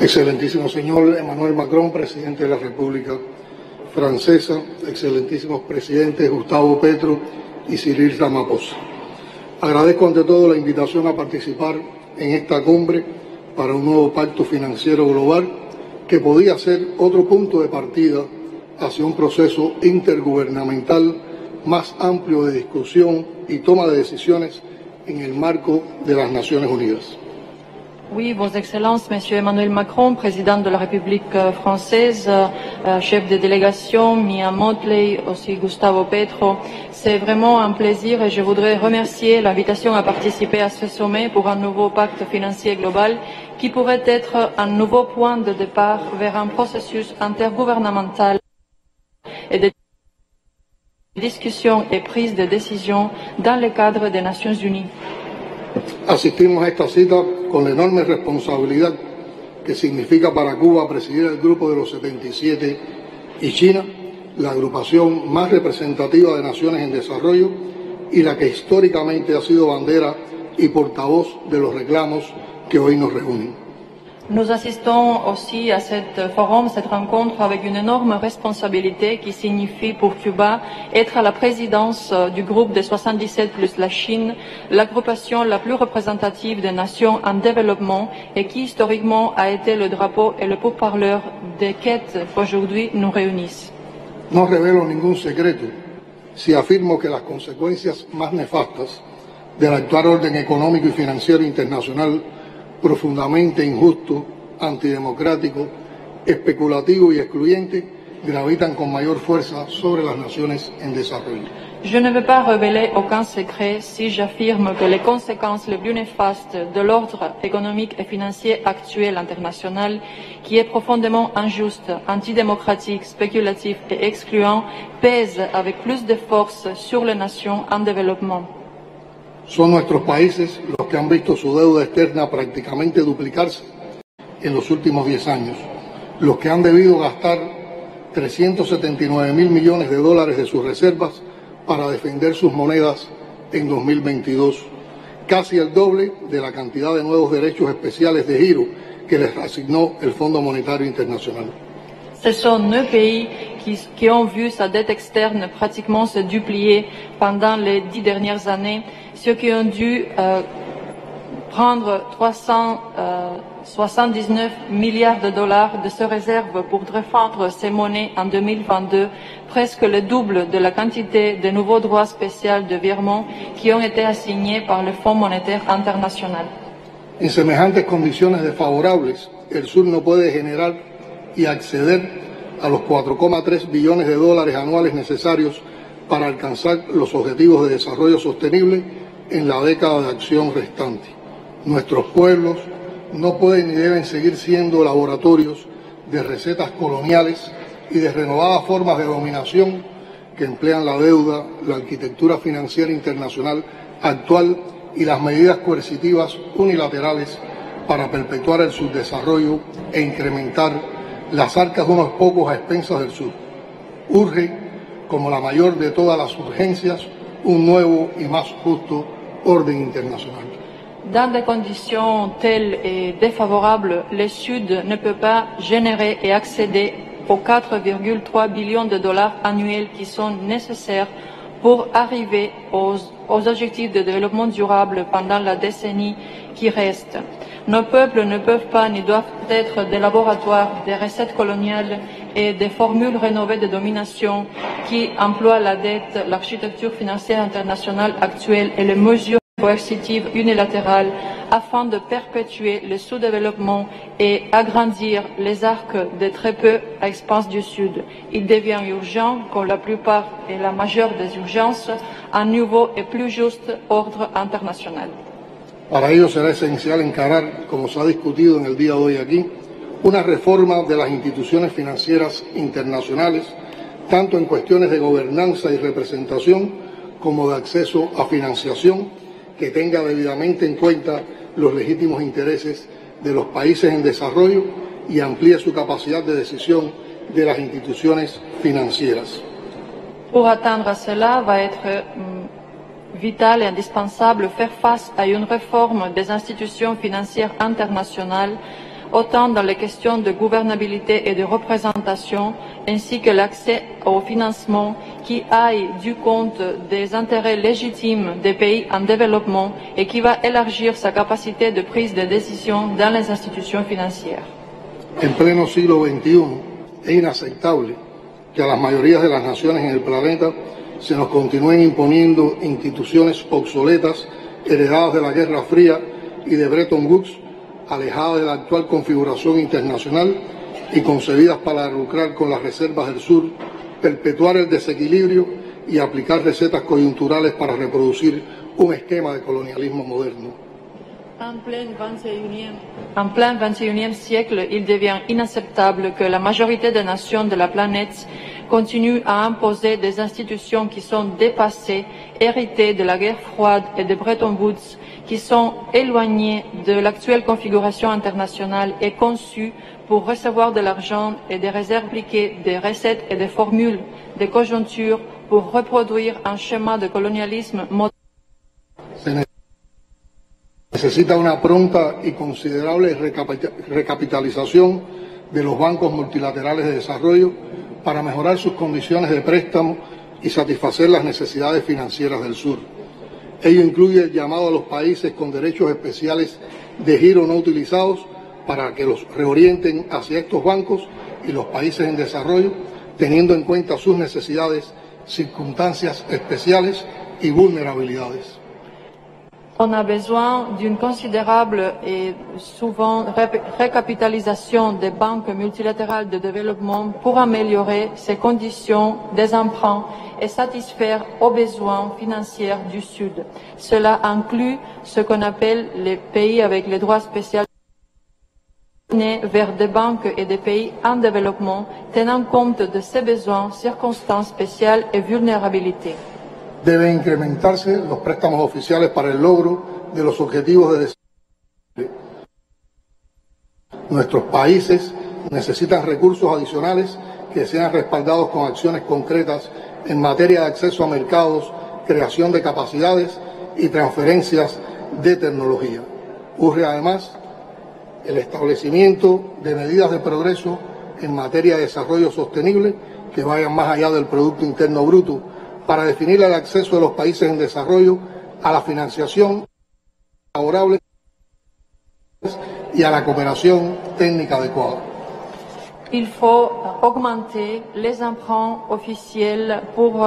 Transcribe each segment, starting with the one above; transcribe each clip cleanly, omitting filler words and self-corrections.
Excelentísimo señor Emmanuel Macron, presidente de la República Francesa, excelentísimos presidentes Gustavo Petro y Cyril Ramaphosa. Agradezco ante todo la invitación a participar en esta cumbre para un nuevo pacto financiero global que podía ser otro punto de partida hacia un proceso intergubernamental más amplio de discusión y toma de decisiones en el marco de las Naciones Unidas. Oui, Vos Excellences, Monsieur Emmanuel Macron, président de la République française, chef de délégation, Mia Mottley, aussi Gustavo Petro. C'est vraiment un plaisir et je voudrais remercier l'invitation à participer à ce sommet pour un nouveau pacte financier global qui pourrait être un nouveau point de départ vers un processus intergouvernemental et de discussion et prise de décision dans le cadre des Nations Unies. Asistimos a esta cita con la enorme responsabilidad que significa para Cuba presidir el Grupo de los 77 y China, la agrupación más representativa de naciones en desarrollo y la que históricamente ha sido bandera y portavoz de los reclamos que hoy nos reúnen. Nous assistons aussi à cette forum, cette rencontre avec une énorme responsabilité qui signifie pour Cuba être à la présidence du groupe des 77 plus la Chine, l'agrupation la plus représentative des nations en développement et qui historiquement a été le drapeau et le pourparleur des quêtes qu'aujourd'hui nous réunissent. No revelo ningún secreto si afirmo que las consecuencias más nefastas del actual orden económico y financiero internacional profundamente injusto, antidemocrático, especulativo y excluyente, gravitan con mayor fuerza sobre las naciones en desarrollo. Je ne veux pas révéler aucun secret si j'affirme que les conséquences les plus néfastes de l'ordre économique et financier actuel international, qui est profondément injuste, antidémocratique, spéculatif et excluant, pèsent avec plus de force sur les nations en développement. Son nuestros países los que han visto su deuda externa prácticamente duplicarse en los últimos 10 años, los que han debido gastar 379.000 millones de dólares de sus reservas para defender sus monedas en 2022, casi el doble de la cantidad de nuevos derechos especiales de giro que les asignó el Fonds monétaire international. Ce sont 9 pays qui ont vu sa dette externe pratiquement se duplier pendant les 10 dernières années, ceux qui ont dû prendre 379 milliards de dollars de ces réserves pour défendre ces monnaies en 2022, presque le double de la quantité de nouveaux droits spéciaux de virement qui ont été assignés par le Fonds monétaire international. En semejantes condiciones desfavorables, el sur no puede generar y acceder a los 4,3 billones de dólares anuales necesarios para alcanzar los objetivos de desarrollo sostenible en la década de acción restante. Nuestros pueblos no pueden ni deben seguir siendo laboratorios de recetas coloniales y de renovadas formas de dominación que emplean la deuda, la arquitectura financiera internacional actual y las medidas coercitivas unilaterales para perpetuar el subdesarrollo e incrementar las arcas de unos pocos a expensas del sur. Urge, como la mayor de todas las urgencias, un nuevo y más justo orden international. Dans des conditions telles et défavorables, le Sud ne peut pas générer et accéder aux 4,3 billions de dollars annuels qui sont nécessaires pour arriver aux objectifs de développement durable pendant la décennie qui reste. Nos peuples ne peuvent pas ni doivent être des laboratoires des recettes coloniales et des formules rénovées de domination qui emploient la dette, l'architecture financière internationale actuelle et les mesures coercitives unilatérales afin de perpétuer le sous-développement et agrandir les arcs de très peu à expense du Sud. Il devient urgent, comme la plupart et la majeure des urgences, un nouveau et plus juste ordre international. Para ello será esencial encarar, como se ha discutido en el día de hoy aquí, una reforma de las instituciones financieras internacionales, tanto en cuestiones de gobernanza y representación como de acceso a financiación, que tenga debidamente en cuenta los legítimos intereses de los países en desarrollo y amplíe su capacidad de decisión de las instituciones financieras. Pour atteindre cela va être vital et indispensable faire face à une réforme des institutions financières internationales autant dans les questions de gouvernabilité et de représentation, ainsi que l'accès au financement qui aille du compte des intérêts légitimes des pays en développement et qui va élargir sa capacité de prise de décision dans les institutions financières. En pleno siglo XXI es inaceptable que a las mayorías de las naciones en el planeta se nos continúen imponiendo instituciones obsoletas heredadas de la Guerra Fría y de Bretton Woods, alejadas de la actual configuración internacional y concebidas para lucrar con las reservas del sur, perpetuar el desequilibrio y aplicar recetas coyunturales para reproducir un esquema de colonialismo moderno. En plein 21e siècle, il devient inacceptable que la majorité des nations de la planète continuent à imposer des institutions qui sont dépassées, héritées de la guerre froide et de Bretton Woods, qui sont éloignées de l'actuelle configuration internationale et conçues pour recevoir de l'argent et des réserves appliquées, des recettes et des formules de conjoncture pour reproduire un schéma de colonialisme moderne. Necesita una pronta y considerable recapitalización de los bancos multilaterales de desarrollo para mejorar sus condiciones de préstamo y satisfacer las necesidades financieras del sur. Ello incluye el llamado a los países con derechos especiales de giro no utilizados para que los reorienten hacia estos bancos y los países en desarrollo, teniendo en cuenta sus necesidades, circunstancias especiales y vulnerabilidades. On a besoin d'une considérable et souvent recapitalisation des banques multilatérales de développement pour améliorer ces conditions des emprunts et satisfaire aux besoins financiers du Sud. Cela inclut ce qu'on appelle les pays avec les droits spéciaux vers des banques et des pays en développement, tenant compte de ces besoins, circonstances spéciales et vulnérabilités. Deben incrementarse los préstamos oficiales para el logro de los objetivos de desarrollo. Nuestros países necesitan recursos adicionales que sean respaldados con acciones concretas en materia de acceso a mercados, creación de capacidades y transferencias de tecnología. Urge además el establecimiento de medidas de progreso en materia de desarrollo sostenible que vayan más allá del Producto Interno Bruto, para definir el acceso de los países en desarrollo a la financiación favorable y a la cooperación técnica adecuada. Il faut augmenter les emprunts officiels pour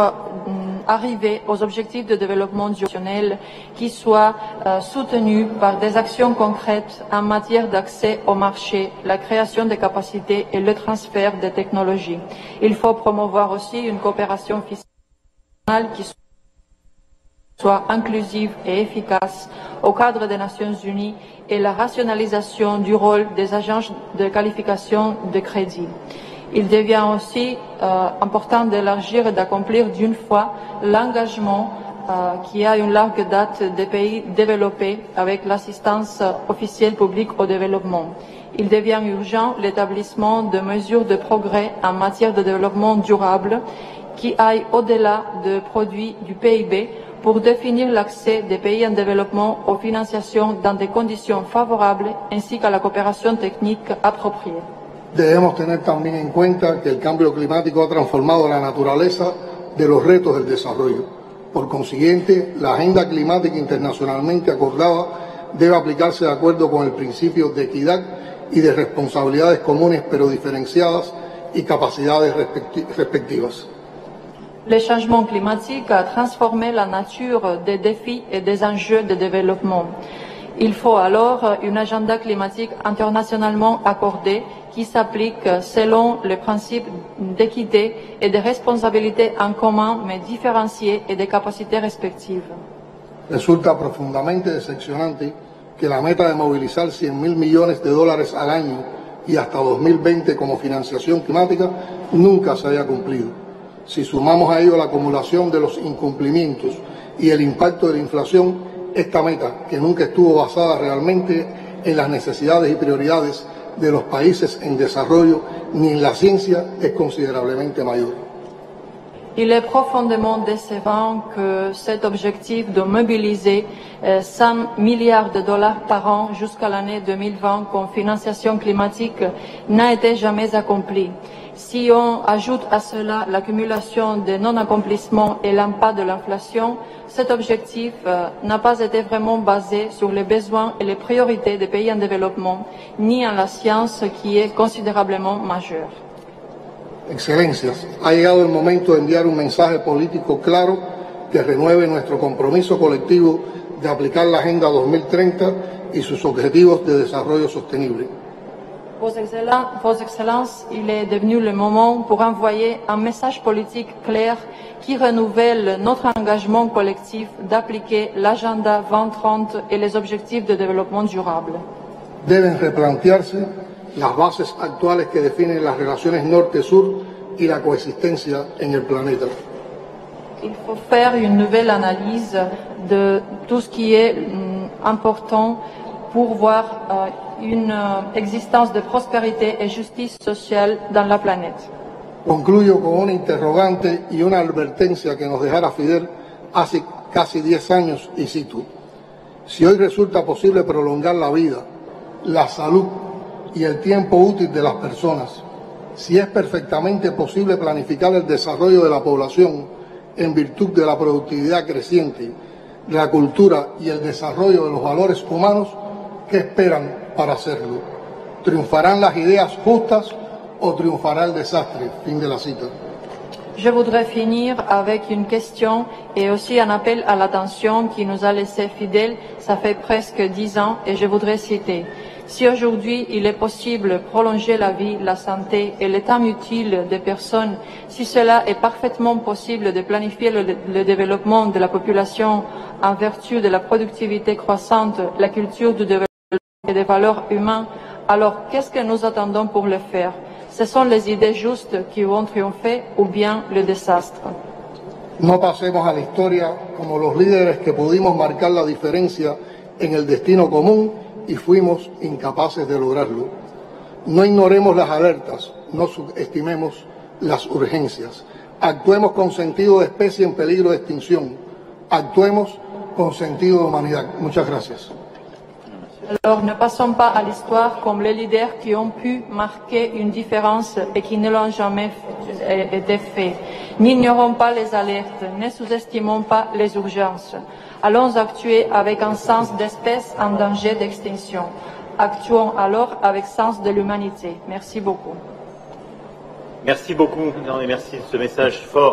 arriver aux objectifs de développement durable qui soient soutenus par des actions concrètes en matière d'accès au marché, la création de capacités et le transfert des technologies. Il faut promouvoir aussi une coopération fiscale qui soit inclusive et efficace au cadre des Nations Unies et la rationalisation du rôle des agences de qualification de crédit. Il devient aussi important d'élargir et d'accomplir d'une fois l'engagement qui a une large date des pays développés avec l'assistance officielle publique au développement. Il devient urgent l'établissement de mesures de progrès en matière de développement durable qui aille au-delà des produits du PIB pour définir l'accès des pays en développement aux financiations dans des conditions favorables ainsi qu'à la coopération technique appropriée. Debemos tener también en cuenta que el cambio climático ha transformado la naturaleza de los retos del desarrollo. Por consiguiente, la agenda climática internacionalmente acordada debe aplicarse de acuerdo con el principio de equidad y de responsabilidades comunes pero diferenciadas y capacidades respectivas. Le changement climatique a transformé la nature des défis et des enjeux de développement. Il faut alors un agenda climatique internationalement accordé qui s'applique selon les principes d'équité et de responsabilité en commun mais différenciées et de capacités respectives. Resulta profundamente decepcionante que la meta de movilizar $100.000 millones al año y hasta 2020 como financiación climática nunca se haya cumplido. Si sumamos a ello la acumulación de los incumplimientos y el impacto de la inflación, esta meta, que nunca estuvo basada realmente en las necesidades y prioridades de los países en desarrollo ni en la ciencia, es considerablemente mayor. Il est profondément décevant que cet objectif de mobiliser 100 milliards de dollars par an jusqu'à l'année 2020 comme financiation climatique n'a été jamais accompli. Si on ajoute à cela l'accumulation des non-accomplissements et l'impact de l'inflation, cet objectif n'a pas été vraiment basé sur les besoins et les priorités des pays en développement, ni en la science qui est considérablement majeure. Excelencias, ha llegado el momento de enviar un mensaje político claro que renueve nuestro compromiso colectivo de aplicar la Agenda 2030 y sus objetivos de desarrollo sostenible. Vos Excellences, il est devenu le moment pour envoyer un message politique clair qui renouvelle notre engagement collectif d'appliquer l'Agenda 2030 et les objectifs de développement durable. Deben replantearse las bases actuales que definen las relaciones norte-sur y la coexistencia en el planeta. Il faut faire une nouvelle analyse de tout ce qui est important pour voir une existence de prospérité et justice sociale dans la planète. Concluyo con una interrogante y una advertencia que nos dejara Fidel hace casi 10 años, y cito: si hoy resulta posible prolongar la vida, la salud y el tiempo útil de las personas, si es perfectamente posible planificar el desarrollo de la población en virtud de la productividad creciente, de la cultura y el desarrollo de los valores humanos, ¿qué esperan para hacerlo? ¿Triunfarán las ideas justas o triunfará el desastre? Fin de la cita. Je voudrais finir avec une question et aussi un appel à l'attention qui nous a laissé Fidel, ça fait presque 10 ans, et je voudrais citer: si aujourd'hui il est possible de prolonger la vie, la santé et le temps utile des personnes, si cela est parfaitement possible de planifier le développement de la population en vertu de la productivité croissante, la culture du développement et des valeurs humaines, alors qu'est-ce que nous attendons pour le faire? Ce sont les idées justes qui vont triompher ou bien le désastre? No pasemos a la historia como los líderes que pudimos marcar la diferencia en el destino común y fuimos incapaces de lograrlo. No ignoremos las alertas, no subestimemos las urgencias. Actuemos con sentido de especie en peligro de extinción. Actuemos con sentido de humanidad. Muchas gracias. Alors ne passons pas à l'histoire comme les leaders qui ont pu marquer une différence et qui ne l'ont jamais été fait. N'ignorons pas les alertes, ne sous-estimons pas les urgences. Allons actuer avec un sens d'espèce en danger d'extinction. Actuons alors avec sens de l'humanité. Merci beaucoup. Merci beaucoup, et merci de ce message fort.